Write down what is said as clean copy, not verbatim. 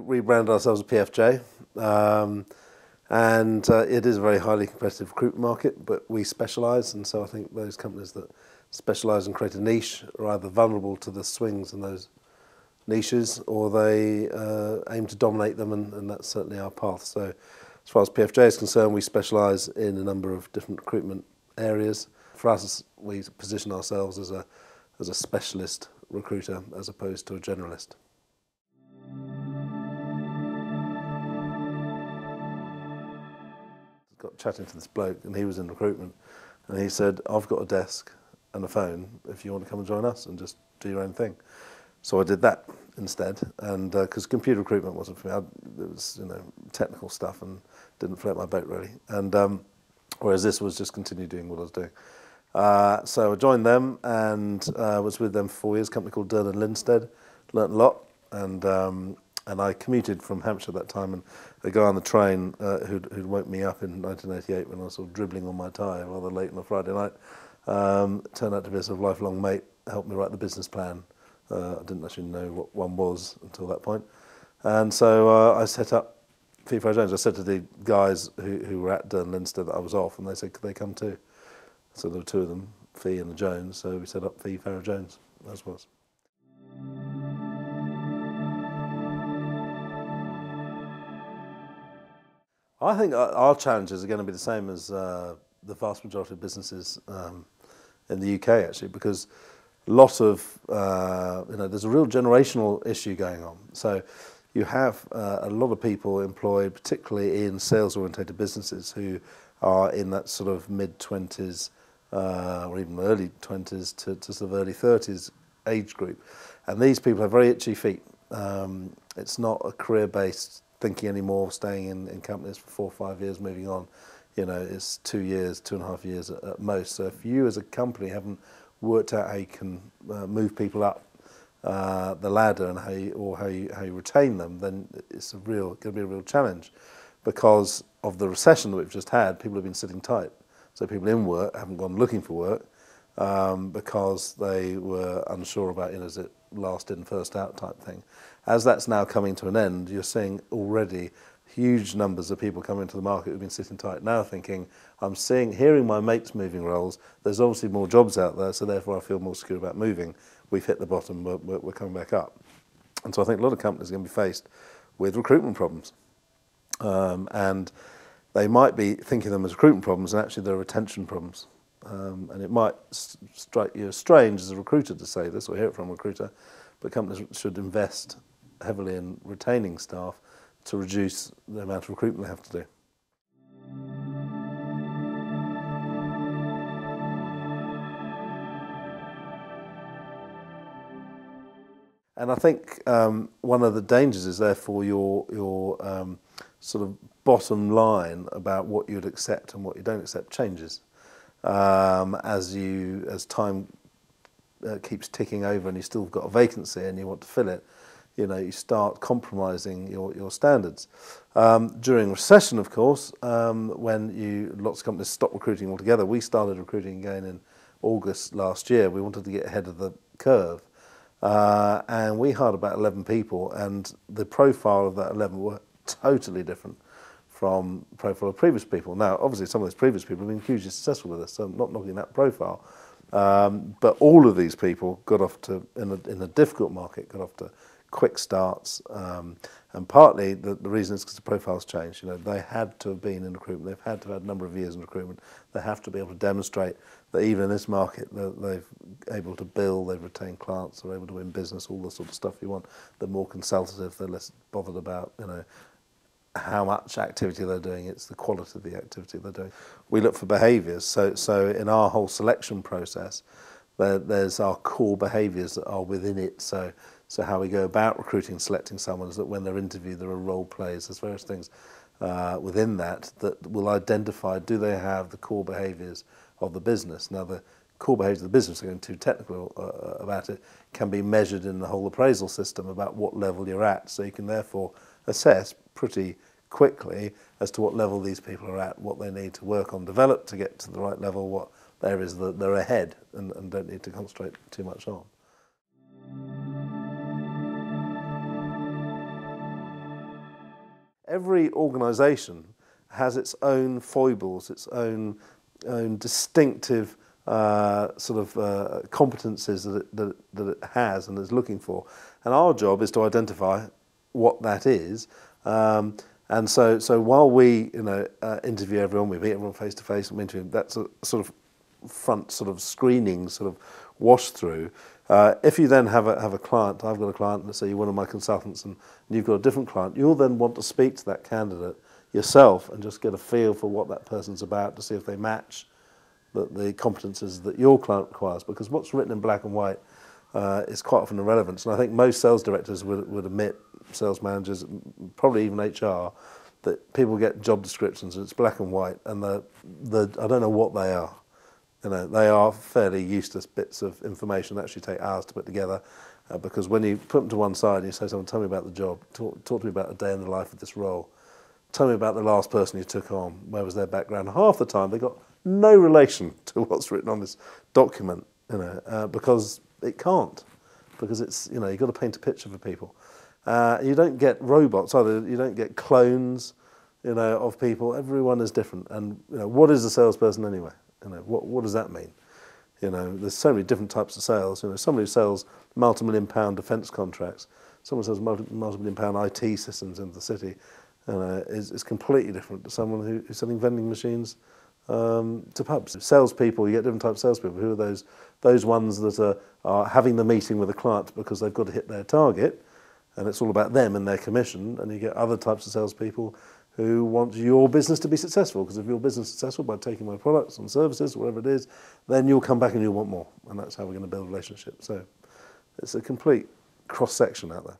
rebranded ourselves as PFJ, and it is a very highly competitive recruitment market, but we specialise, and so I think those companies that specialise and create a niche are either vulnerable to the swings in those niches, or they aim to dominate them, and that's certainly our path. So as far as PFJ is concerned, we specialise in a number of different recruitment areas. For us, we position ourselves as a specialist recruiter as opposed to a generalist. Got chatting to this bloke, and he was in recruitment, and he said, "I've got a desk and a phone if you want to come and join us and just do your own thing." So I did that instead, and because computer recruitment wasn't for me, it was technical stuff and didn't float my boat really. And whereas this was just continue doing what I was doing. So I joined them and was with them for 4 years. A company called Dern and Linstead. Learnt a lot, and I commuted from Hampshire at that time. And a guy on the train who'd woke me up in 1988 when I was sort of dribbling on my tie rather late on a Friday night, turned out to be a sort of lifelong mate. Helped me write the business plan. I didn't actually know what one was until that point. And so I set up PFJ. I said to the guys who were at Dern and Linstead that I was off, and they said, could they come too? So there were two of them, Fee and the Jones, so we set up Fee, Farrow, Jones, as was. I think our challenges are going to be the same as the vast majority of businesses in the UK, actually, because a lot of, there's a real generational issue going on. So you have a lot of people employed, particularly in sales-orientated businesses, who are in that sort of mid-20s or even early 20s to sort of early 30s age group. And these people have very itchy feet. It's not a career-based thinking anymore, staying in companies for 4 or 5 years, moving on. It's 2 years, 2.5 years at most. So if you as a company haven't worked out how you can move people up the ladder and how you retain them, then it's going to be a real challenge, because of the recession that we've just had. People have been sitting tight. So people in work haven't gone looking for work because they were unsure about, is it last in, first out type thing. As that's now coming to an end, you're seeing already huge numbers of people coming into the market who've been sitting tight now thinking, hearing my mates moving roles, there's obviously more jobs out there, so therefore I feel more secure about moving. We've hit the bottom, we're coming back up. And so I think a lot of companies are going to be faced with recruitment problems. And they might be thinking of them as recruitment problems, and actually they're retention problems. And it might strike you as strange as a recruiter to say this, or hear it from a recruiter, but companies should invest heavily in retaining staff to reduce the amount of recruitment they have to do. And I think one of the dangers is therefore your sort of bottom line about what you'd accept and what you don't accept changes as time keeps ticking over, and you still got a vacancy and you want to fill it. You start compromising your standards. During recession, of course, when lots of companies stop recruiting altogether, we started recruiting again in August last year. We wanted to get ahead of the curve. And we hired about 11 people, and the profile of that 11 were totally different from the profile of previous people. Now, obviously, some of those previous people have been hugely successful with us, so I'm not knocking that profile. But all of these people got off to, in a difficult market, got off to quick starts. And partly the reason is because the profiles changed. They had to have been in recruitment. They've had to have had a number of years in recruitment. They have to be able to demonstrate that even in this market, they've able to build, they've retained clients, they're able to win business, all the sort of stuff you want. They're more consultative. They're less bothered about how much activity they're doing. It's the quality of the activity they're doing. We look for behaviours. So in our whole selection process, there's our core behaviours that are within it. So how we go about recruiting, selecting someone is that when they're interviewed, there are role plays. There's various things within that will identify, do they have the core behaviours of the business? Now, the core behaviours of the business, going too technical about it, can be measured in the whole appraisal system about what level you're at. So you can therefore assess pretty quickly as to what level these people are at, what they need to work on, develop to get to the right level, what areas that they're ahead and don't need to concentrate too much on. every organisation has its own foibles, its own distinctive competencies that it has and is looking for. And our job is to identify what that is. And so while we interview everyone, we meet everyone face to face, and we interview them, that's a sort of front sort of screening sort of wash through. If you then have a client, I've got a client, let's say you're one of my consultants, and you've got a different client, you'll then want to speak to that candidate yourself and just get a feel for what that person's about to see if they match the competences that your client requires, because what's written in black and white is quite often irrelevant. And I think most sales directors would admit, sales managers, probably even HR, that people get job descriptions and it's black and white, and I don't know what they are. They are fairly useless bits of information that actually take hours to put together, because when you put them to one side and you say to someone, tell me about the job, talk to me about a day in the life of this role, tell me about the last person you took on, where was their background, half the time they've got no relation to what's written on this document, because it can't, because it's, you've got to paint a picture for people. You don't get robots either, you don't get clones, of people. Everyone is different. And, what is a salesperson anyway? What does that mean? There's so many different types of sales. Somebody who sells multi-million-pound defence contracts, someone who sells multi-million-pound IT systems into the city, is completely different to someone who's selling vending machines to pubs. Salespeople, you get different types of salespeople. Who are those ones that are having the meeting with a client because they've got to hit their target, and it's all about them and their commission. And you get other types of salespeople who want your business to be successful, because if your business is successful by taking my products and services, whatever it is, then you'll come back and you'll want more. And that's how we're going to build relationships. So it's a complete cross-section out there.